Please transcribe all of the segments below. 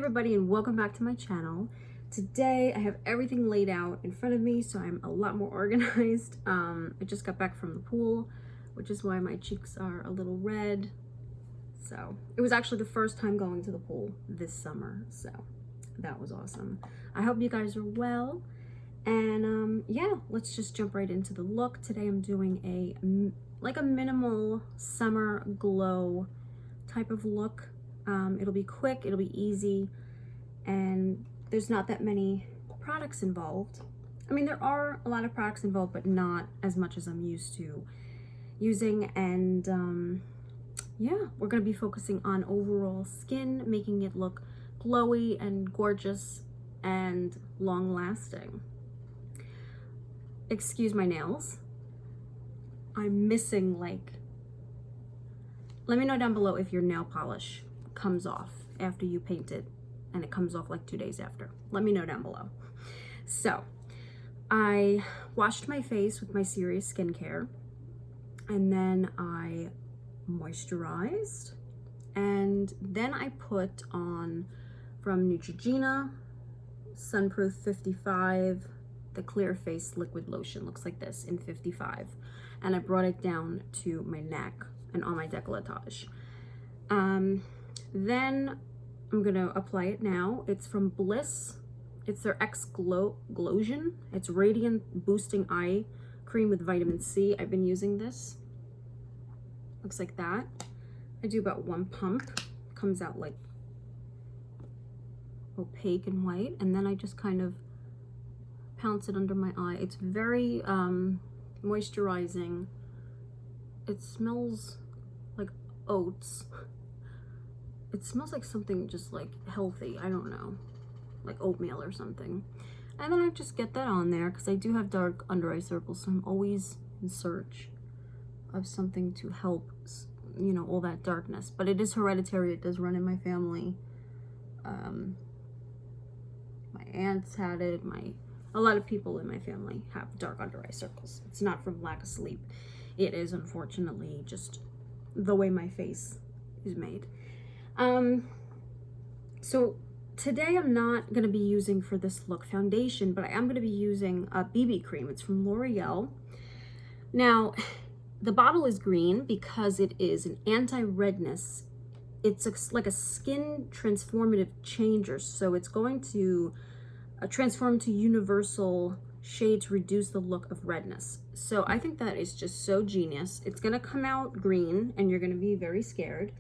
everybody, and welcome back to my channel. Today I have everything laid out in front of me, so I'm a lot more organized. I just got back from the pool, which is why my cheeks are a little red. So it was actually the first time going to the pool this summer, so that was awesome. I hope you guys are well, and yeah, let's just jump right into the look. Today I'm doing a minimal summer glow type of look. It'll be quick, it'll be easy, and there's not that many products involved. I mean, there are a lot of products involved, but not as much as I'm used to using. And yeah, we're gonna be focusing on overall skin, making it look glowy and gorgeous and long lasting. Excuse my nails. I'm missing let me know down below if your nail polish comes off after you paint it and it comes off like 2 days after. Let me know down below. So I washed my face with my Serious Skincare, and then I moisturized, and then I put on from Neutrogena Sunproof 55, the Clear Face Liquid Lotion. Looks like this in 55, and I brought it down to my neck and on my décolletage. Then I'm gonna apply it now. It's from Bliss. It's their Explosion. It's Radiant Boosting Eye Cream with Vitamin C. I've been using this. Looks like that. I do about 1 pump. Comes out like opaque and white, and then I just kind of pounce it under my eye. It's very moisturizing. It smells like oats. It smells like something just like healthy. I don't know, like oatmeal or something. And then I just get that on there because I do have dark under eye circles, so I'm always in search of something to help, you know, all that darkness. But it is hereditary. It does run in my family. My aunts had it. A lot of people in my family have dark under eye circles. It's not from lack of sleep. It is unfortunately just the way my face is made. So today I'm not going to be using for this look foundation, but I am going to be using a BB cream. It's from L'Oreal. Now, the bottle is green because it is an anti-redness. It's like a skin transformative changer. So it's going to transform to universal shade to reduce the look of redness. So I think that is just so genius. It's going to come out green and you're going to be very scared,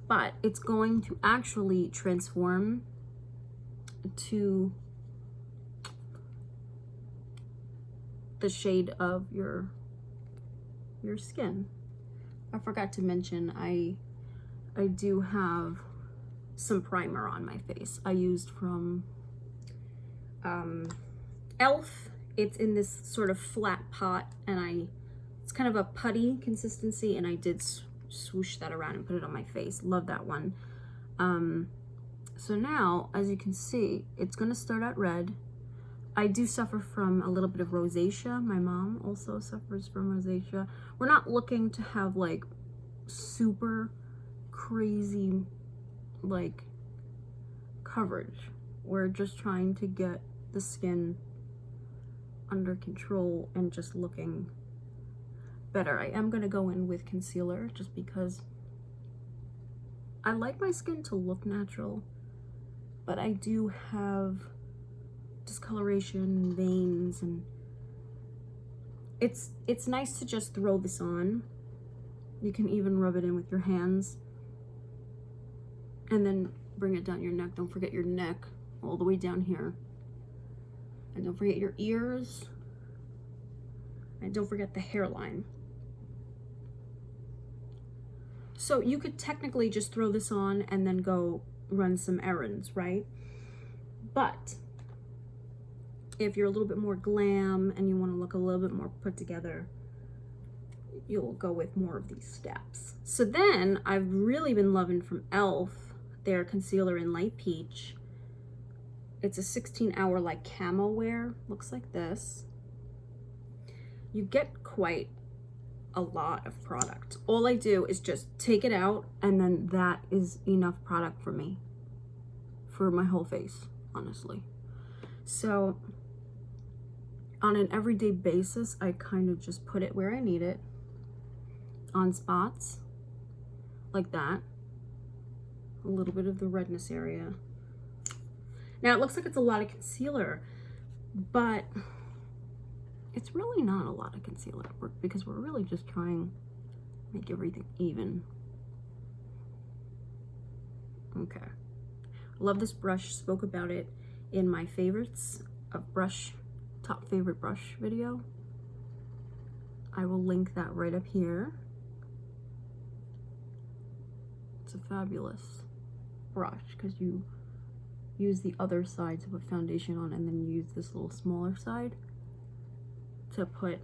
but it's going to actually transform to the shade of your skin. I forgot to mention I do have some primer on my face. I used from Elf. It's in this sort of flat pot, and it's kind of a putty consistency, and I did swoosh that around and put it on my face. Love that one. So now, as you can see, it's gonna start out red. I do suffer from a little bit of rosacea. My mom also suffers from rosacea. We're not looking to have like super crazy like coverage. We're just trying to get the skin under control and just looking better. I am gonna go in with concealer just because I like my skin to look natural, but I do have discoloration, veins, and it's nice to just throw this on. You can even rub it in with your hands and then bring it down your neck. Don't forget your neck all the way down here, and don't forget your ears, and don't forget the hairline. So you could technically just throw this on and then go run some errands, right? But if you're a little bit more glam and you want to look a little bit more put together, you'll go with more of these steps. So then I've really been loving from Elf their concealer in light peach. It's a 16-hour like camo wear. Looks like this. You get quite a lot of product. All I do is just take it out, and then that is enough product for me for my whole face, honestly. So on an everyday basis, I kind of just put it where I need it, on spots like that, a little bit of the redness area. Now it looks like it's a lot of concealer, but it's really not a lot of concealer because we're really just trying to make everything even. Okay, I love this brush. Spoke about it in my favorites of brush, top favorite brush video. I will link that right up here. It's a fabulous brush because you use the other side to put foundation on, and then you use this little smaller side to put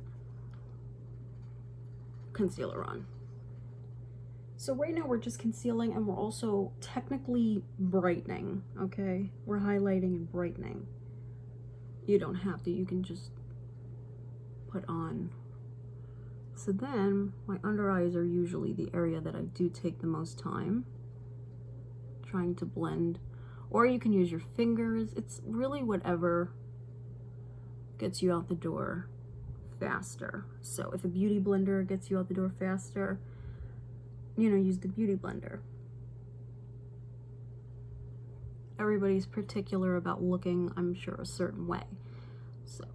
concealer on. So right now we're just concealing, and we're also technically brightening, okay? We're highlighting and brightening. You don't have to, you can just put on. So then my under eyes are usually the area that I do take the most time trying to blend, or you can use your fingers. It's really whatever gets you out the door faster. So if a beauty blender gets you out the door faster, you know, use the beauty blender. Everybody's particular about looking, I'm sure, a certain way. So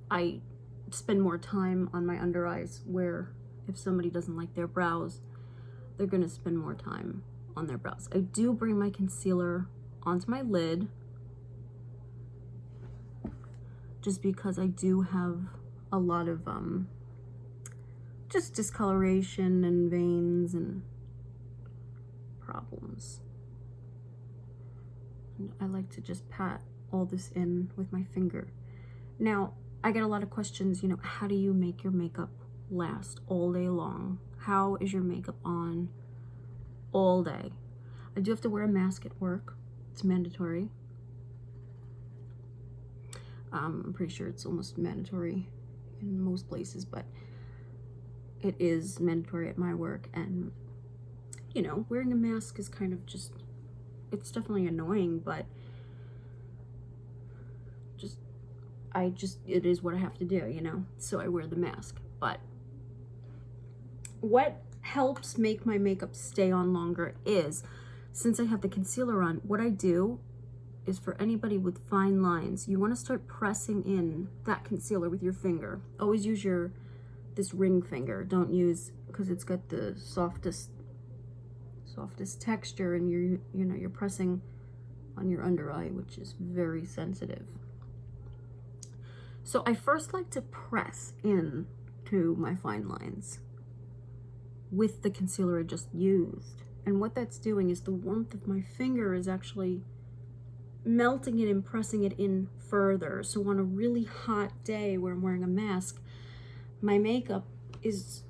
I spend more time on my under eyes, where if somebody doesn't like their brows, they're gonna spend more time on their brows. I do bring my concealer onto my lid just because I do have a lot of just discoloration and veins and problems. And I like to just pat all this in with my finger. Now, I get a lot of questions, you know, how do you make your makeup last all day long? How is your makeup on all day? I do have to wear a mask at work. It's mandatory. I'm pretty sure it's almost mandatory in most places, but it is mandatory at my work. And, you know, wearing a mask is kind of just, it's definitely annoying, but it is what I have to do, you know? So I wear the mask. But what helps make my makeup stay on longer is, since I have the concealer on, what I do is, for anybody with fine lines, you want to start pressing in that concealer with your finger. Always use this ring finger. Don't use, because it's got the softest texture, and you're pressing on your under eye, which is very sensitive. So I first like to press in to my fine lines with the concealer I just used. And what that's doing is the warmth of my finger is actually melting it and pressing it in further. So on a really hot day where I'm wearing a mask, my makeup is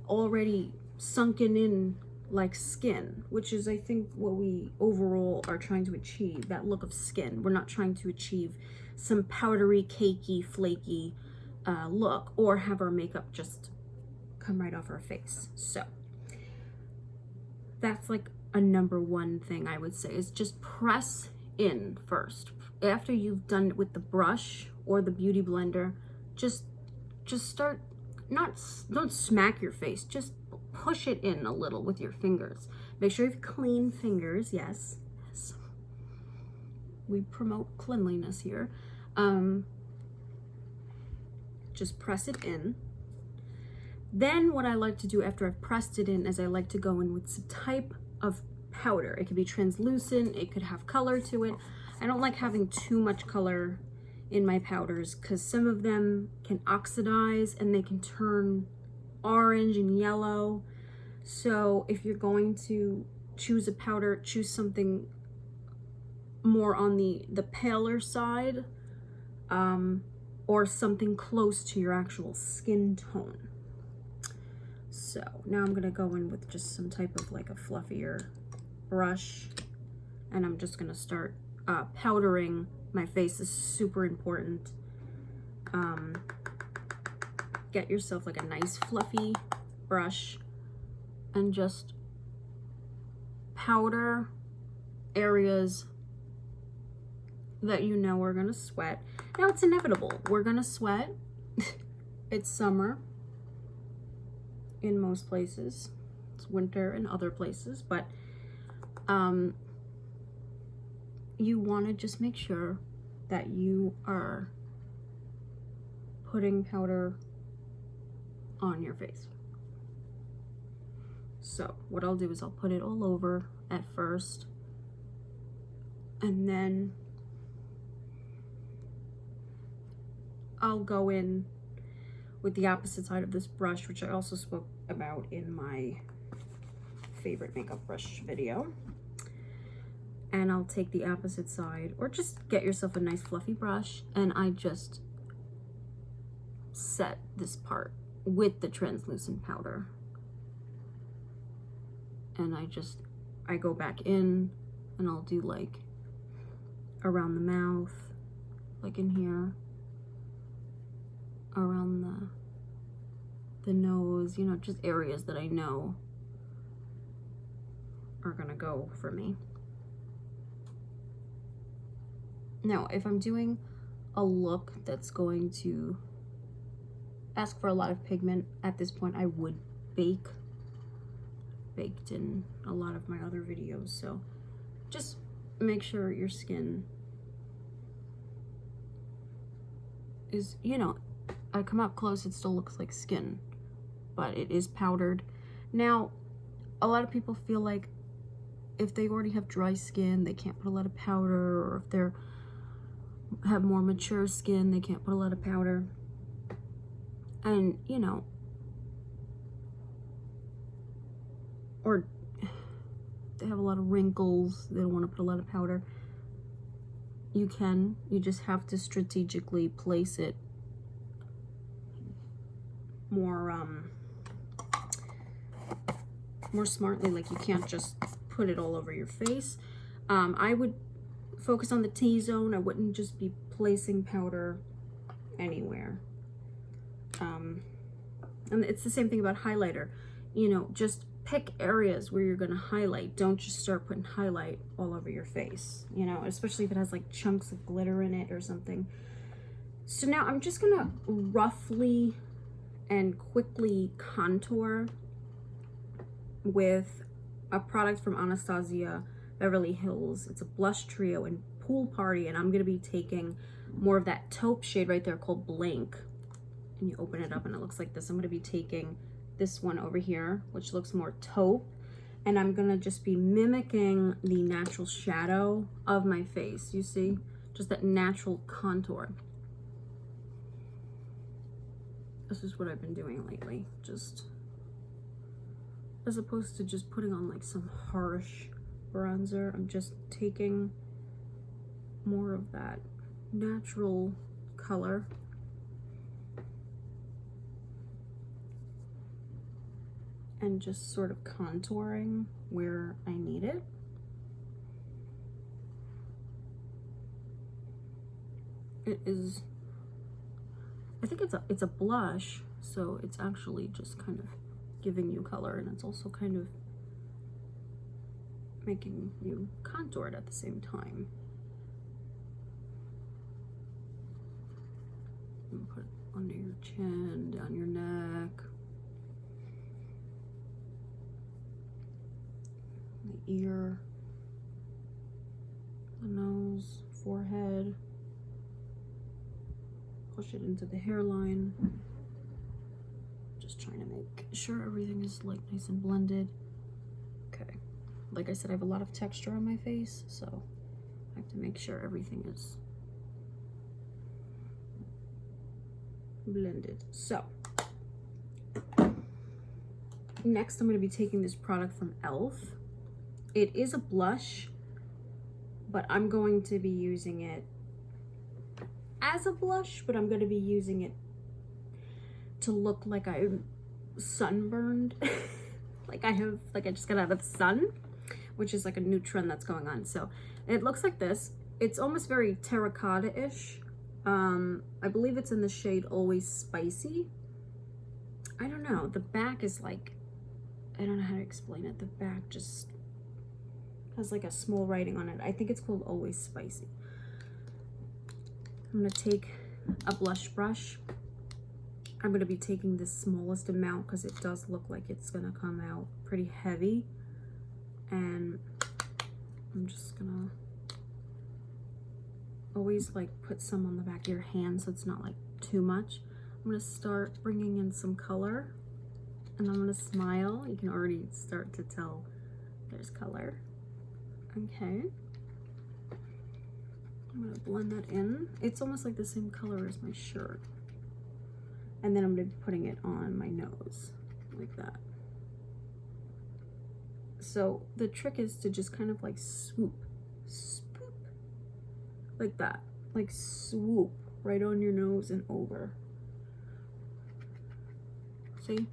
already sunken in like skin, which is, I think, what we overall are trying to achieve, that look of skin. We're not trying to achieve some powdery, cakey, flaky look, or have our makeup just come right off our face. So that's like a number one thing I would say, is just press in first. After you've done it with the brush or the beauty blender, just start, don't smack your face, just push it in a little with your fingers. Make sure you have clean fingers. Yes. We promote cleanliness here. Just press it in. Then what I like to do after I've pressed it in is I like to go in with some type of powder. It could be translucent, it could have color to it. I don't like having too much color in my powders because some of them can oxidize and they can turn orange and yellow. So if you're going to choose a powder, choose something more on the paler side, or something close to your actual skin tone. So now I'm gonna go in with just some type of like a fluffier brush, and I'm just gonna start powdering my face. This is super important. Get yourself like a nice fluffy brush and just powder areas that you know are gonna sweat. Now it's inevitable. We're gonna sweat. It's summer in most places. It's winter in other places, but you want to just make sure that you are putting powder on your face. So what I'll do is I'll put it all over at first, and then I'll go in with the opposite side of this brush, which I also spoke about in my favorite makeup brush video. And I'll take the opposite side, or just get yourself a nice fluffy brush, and I just set this part with the translucent powder. And I go back in, and I'll do like around the mouth, like in here, around the nose, you know, just areas that I know are gonna go for me. Now, if I'm doing a look that's going to ask for a lot of pigment, at this point I would baked in a lot of my other videos. So just make sure your skin is, you know, I come up close, it still looks like skin, but it is powdered. Now, a lot of people feel like if they already have dry skin, they can't put a lot of powder, or if they're have more mature skin, they can't put a lot of powder. And, you know, or they have a lot of wrinkles, they don't want to put a lot of powder. You just have to strategically place it more smartly. Like, you can't just put it all over your face. I would focus on the T-zone. I wouldn't just be placing powder anywhere. And it's the same thing about highlighter. You know, just pick areas where you're going to highlight. Don't just start putting highlight all over your face, you know, especially if it has like chunks of glitter in it or something. So now I'm just going to roughly and quickly contour with a product from Anastasia Beverly Hills. It's a blush trio in Pool Party, and I'm going to be taking more of that taupe shade right there called Blank. And you open it up and it looks like this. I'm going to be taking this one over here, which looks more taupe, and I'm going to just be mimicking the natural shadow of my face. You see? Just that natural contour. This is what I've been doing lately. Just as opposed to just putting on like some harsh bronzer, I'm just taking more of that natural color and just sort of contouring where I need it. It is, I think it's a blush, so it's actually just kind of giving you color, and it's also kind of making you contour it at the same time. And put it under your chin, down your neck, the ear, the nose, forehead. Push it into the hairline. Just trying to make sure everything is like nice and blended. Okay. Like I said, I have a lot of texture on my face, so I have to make sure everything is blended. So next I'm going to be taking this product from e.l.f. It is a blush, but I'm going to be using it as a blush, but I'm going to be using it to look like I'm sunburned. like I just got out of the sun, which is like a new trend that's going on. So it looks like this. It's almost very terracotta-ish. I believe it's in the shade Always Spicy. I don't know. The back is like, I don't know how to explain it. The back just has like a small writing on it. I think it's called Always Spicy. I'm gonna take a blush brush. I'm gonna be taking the smallest amount because it does look like it's gonna come out pretty heavy. And I'm just gonna always like put some on the back of your hand so it's not like too much. I'm gonna start bringing in some color and I'm gonna smile. You can already start to tell there's color. Okay. I'm gonna blend that in. It's almost like the same color as my shirt. And then I'm gonna be putting it on my nose like that. So the trick is to just kind of like swoop, like that, like swoop right on your nose and over. See?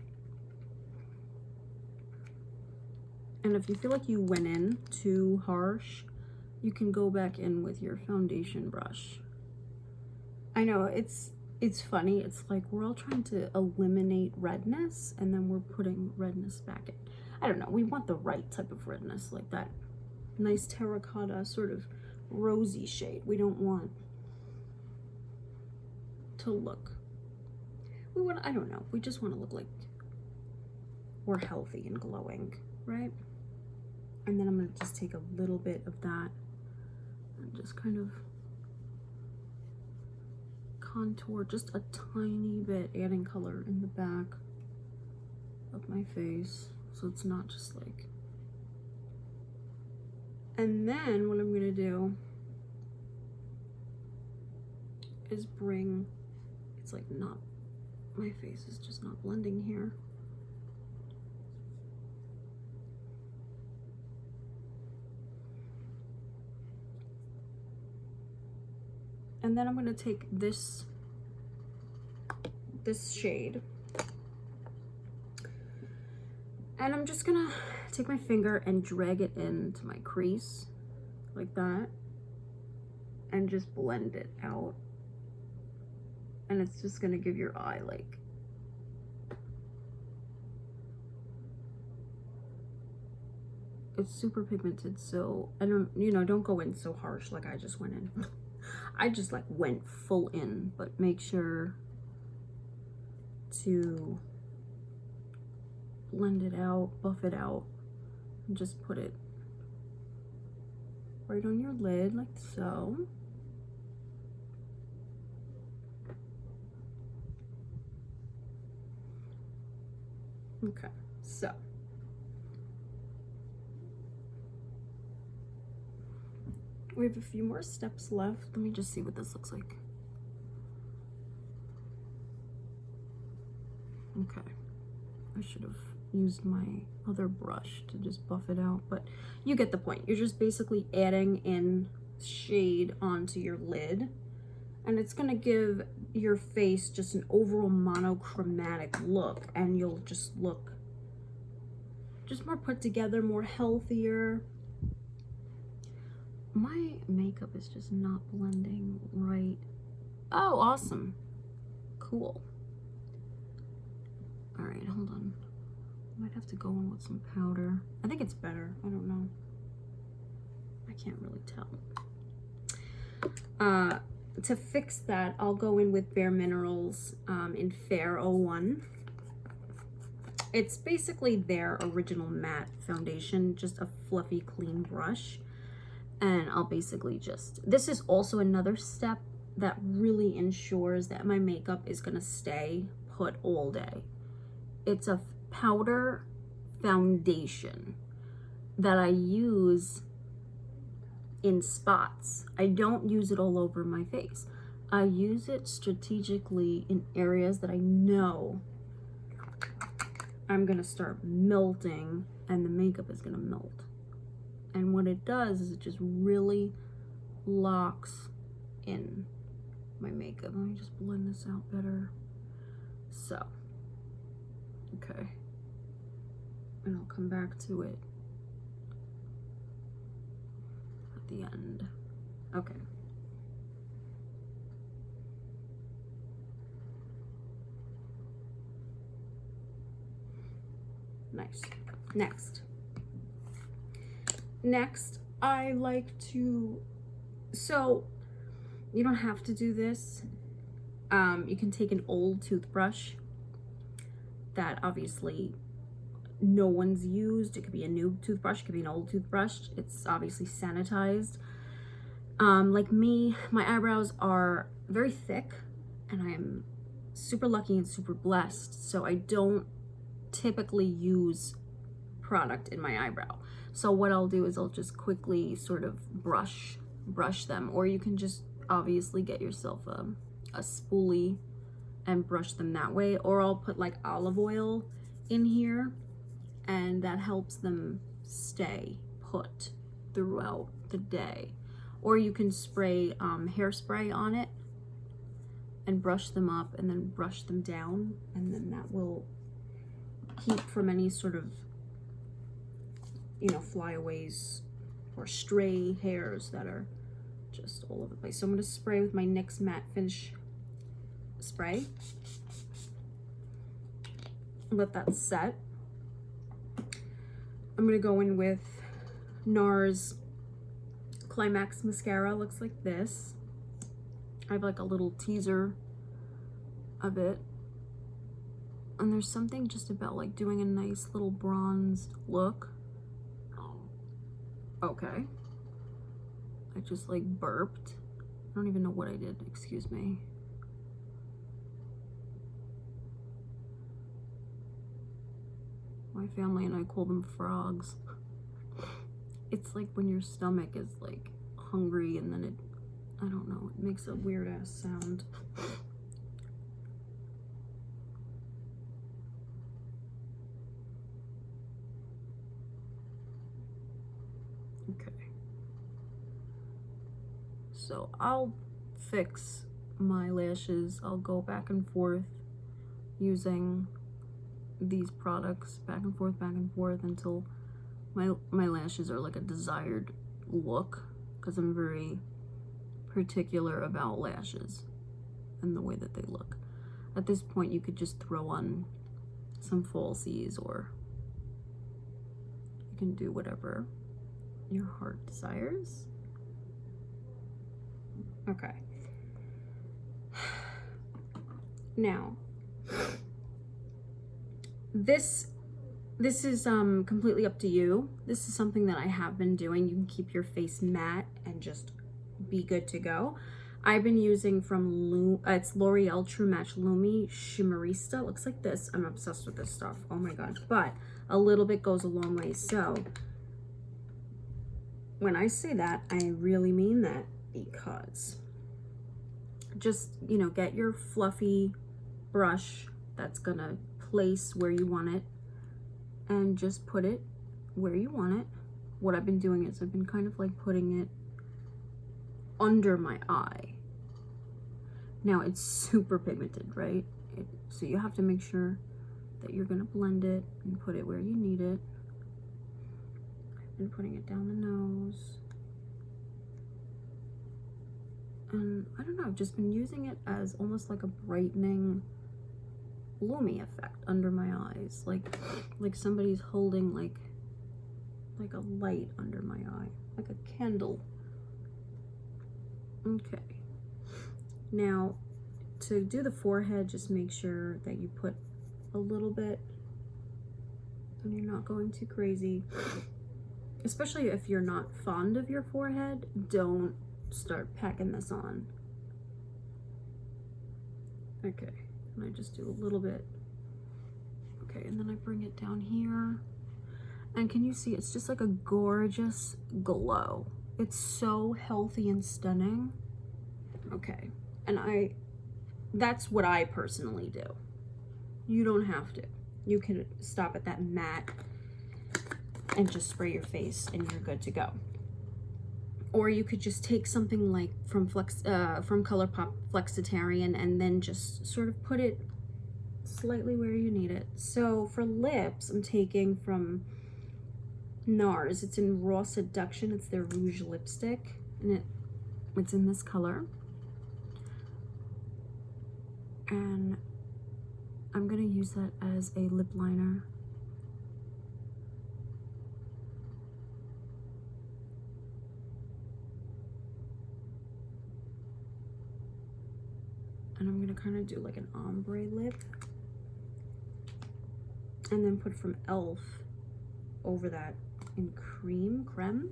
And if you feel like you went in too harsh, you can go back in with your foundation brush. I know it's funny. It's like we're all trying to eliminate redness and then we're putting redness back in. I don't know. We want the right type of redness, like that nice terracotta sort of rosy shade. We don't want to look, I don't know. We just want to look like we're healthy and glowing, right? And then I'm going to just take a little bit of that and just kind of contour just a tiny bit, adding color in the back of my face so it's not just like. And then what I'm gonna do is bring, it's like not, my face is just not blending here. And then I'm gonna take this shade and I'm just gonna take my finger and drag it into my crease like that and just blend it out. And it's just gonna give your eye like, it's super pigmented, so I don't, you know, don't go in so harsh like I just went in. I just like went full in, but make sure to blend it out, buff it out, and just put it right on your lid like so. Okay, so we have a few more steps left. Let me just see what this looks like. Okay, I should have used my other brush to just buff it out, but you get the point. You're just basically adding in shade onto your lid, and it's gonna give your face just an overall monochromatic look, and you'll just look just more put together, more healthier. My makeup is just not blending right. Oh, awesome. Cool. All right, hold on. Might have to go in with some powder. I think it's better. I don't know. I can't really tell. To fix that, I'll go in with Bare Minerals in Fair 01. It's basically their original matte foundation, just a fluffy, clean brush. And I'll basically just, this is also another step that really ensures that my makeup is gonna stay put all day. It's a powder foundation that I use in spots. I don't use it all over my face. I use it strategically in areas that I know I'm gonna start melting and the makeup is gonna melt. And what it does is it just really locks in my makeup. Let me just blend this out better. So, okay. And I'll come back to it at the end. Okay. Nice. Next, I like to, so You don't have to do this. You can take an old toothbrush that obviously no one's used. It could be a new toothbrush, it could be an old toothbrush. It's obviously sanitized. Like me, my eyebrows are very thick, and I'm super lucky and super blessed, so I don't typically use product in my eyebrow. So what I'll do is I'll just quickly sort of brush them, or you can just obviously get yourself a spoolie and brush them that way, or I'll put like olive oil in here, and that helps them stay put throughout the day. Or you can spray hairspray on it and brush them up and then brush them down, and then that will keep from any sort of, you know, flyaways or stray hairs that are just all over the place. So I'm going to spray with my NYX Matte Finish spray. Let that set. I'm going to go in with NARS Climax mascara. Looks like this. I have like a little teaser of it, and there's something just about like doing a nice little bronzed look. Okay, I just like burped. I don't even know what I did, excuse me. My family and I call them frogs. It's like when your stomach is like hungry and then it, I don't know, it makes a weird ass sound. Okay. So I'll fix my lashes. I'll go back and forth using these products, back and forth until my lashes are like a desired look, because I'm very particular about lashes and the way that they look. At this point, you could just throw on some falsies, or you can do whatever your heart desires. Okay. Now, this is completely up to you. This is something that I have been doing. You can keep your face matte and just be good to go. I've been using from it's L'Oreal True Match Lumi Shimmerista. It looks like this. I'm obsessed with this stuff. Oh my god. But a little bit goes a long way. So when I say that, I really mean that, because just, you know, get your fluffy brush that's gonna place where you want it, and just put it where you want it. What I've been doing is I've been kind of like putting it under my eye. Now it's super pigmented, right? So you have to make sure that you're gonna blend it and put it where you need it. I've been putting it down the nose. And I don't know, I've just been using it as almost like a brightening Lumi effect under my eyes, like somebody's holding like a light under my eye, like a candle. Okay, now to do the forehead, just make sure that you put a little bit and you're not going too crazy, especially if you're not fond of your forehead. Don't start packing this on. Okay, and I just do a little bit. Okay, and then I bring it down here, and can you see it's just like a gorgeous glow. It's so healthy and stunning. Okay, and that's what I personally do. You don't have to. You can stop at that matte and just spray your face and you're good to go. Or you could just take something like from ColourPop Flexitarian and then just sort of put it slightly where you need it. So for lips, I'm taking from NARS. It's in Raw Seduction. It's their Rouge lipstick, and it's in this color. And I'm gonna use that as a lip liner. And I'm gonna kind of do like an ombre lip. And then put from e.l.f. over that in Grwm.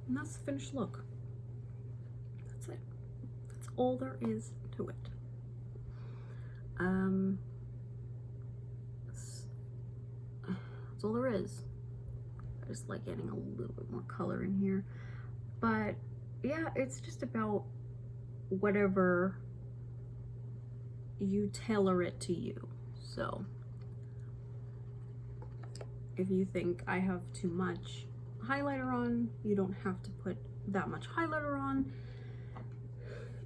And that's the finished look. That's it. That's all there is to it. That's all there is. I just like getting a little bit more color in here. But yeah, it's just about whatever you tailor it to you. So if you think I have too much highlighter on, you don't have to put that much highlighter on.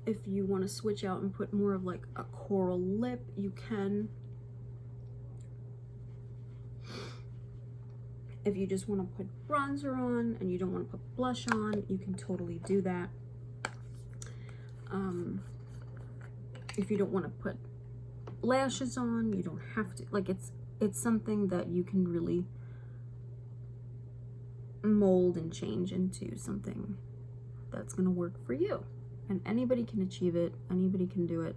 If you want to switch out and put more of like a coral lip, you can. If you just want to put bronzer on and you don't want to put blush on, you can totally do that. If you don't want to put lashes on, you don't have to. Like, it's something that you can really mold and change into something that's going to work for you. And anybody can achieve it, anybody can do it.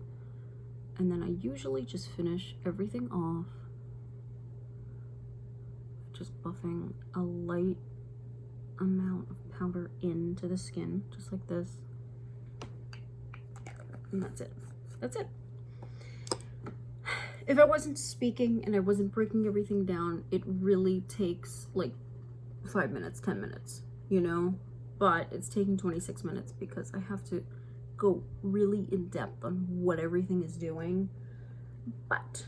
And then I usually just finish everything off just buffing a light amount of powder into the skin, just like this. And that's it. That's it. If I wasn't speaking and I wasn't breaking everything down, it really takes like 5 minutes, 10 minutes, you know? But it's taking 26 minutes because I have to go really in depth on what everything is doing. But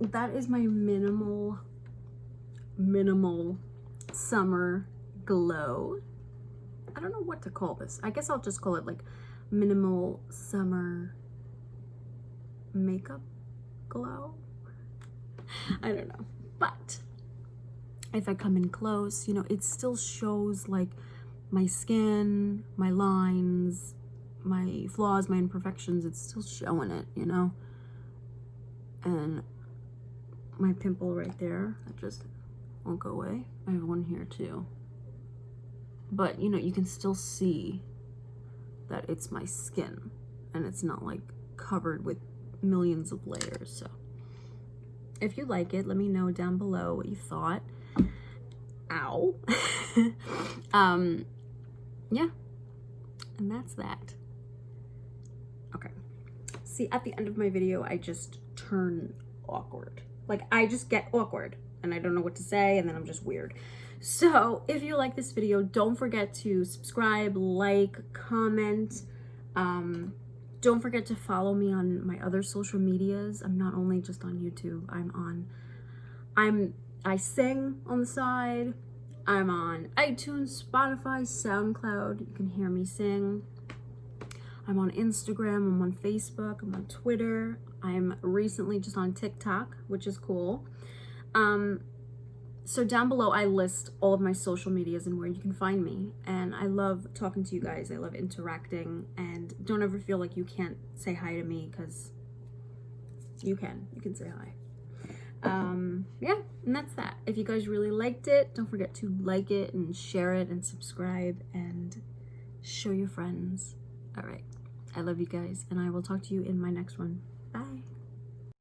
that is my minimal summer glow. I don't know what to call this. I guess I'll just call it like minimal summer makeup glow. I don't know. But if I come in close, you know, it still shows like my skin, my lines, my flaws, my imperfections. It's still showing it, you know? And my pimple right there, that just won't go away. I have one here too. But, you know, you can still see that it's my skin and it's not like covered with millions of layers. So if you like it, let me know down below what you thought. Ow. Yeah, and that's that. Okay, see, at the end of my video I just turn awkward. Like, I just get awkward and I don't know what to say, and then I'm just weird. So if you like this video, don't forget to subscribe, like, comment. Don't forget to follow me on my other social medias. I'm not only just on YouTube. I sing on the side. I'm on iTunes, Spotify, SoundCloud. You can hear me sing. I'm on Instagram. I'm on Facebook. I'm on Twitter. I'm recently just on TikTok, which is cool. So down below, I list all of my social medias and where you can find me. And I love talking to you guys. I love interacting. And don't ever feel like you can't say hi to me, because you can. You can say hi. Yeah, and that's that. If you guys really liked it, don't forget to like it and share it and subscribe and show your friends. All right. I love you guys, and I will talk to you in my next one. Bye.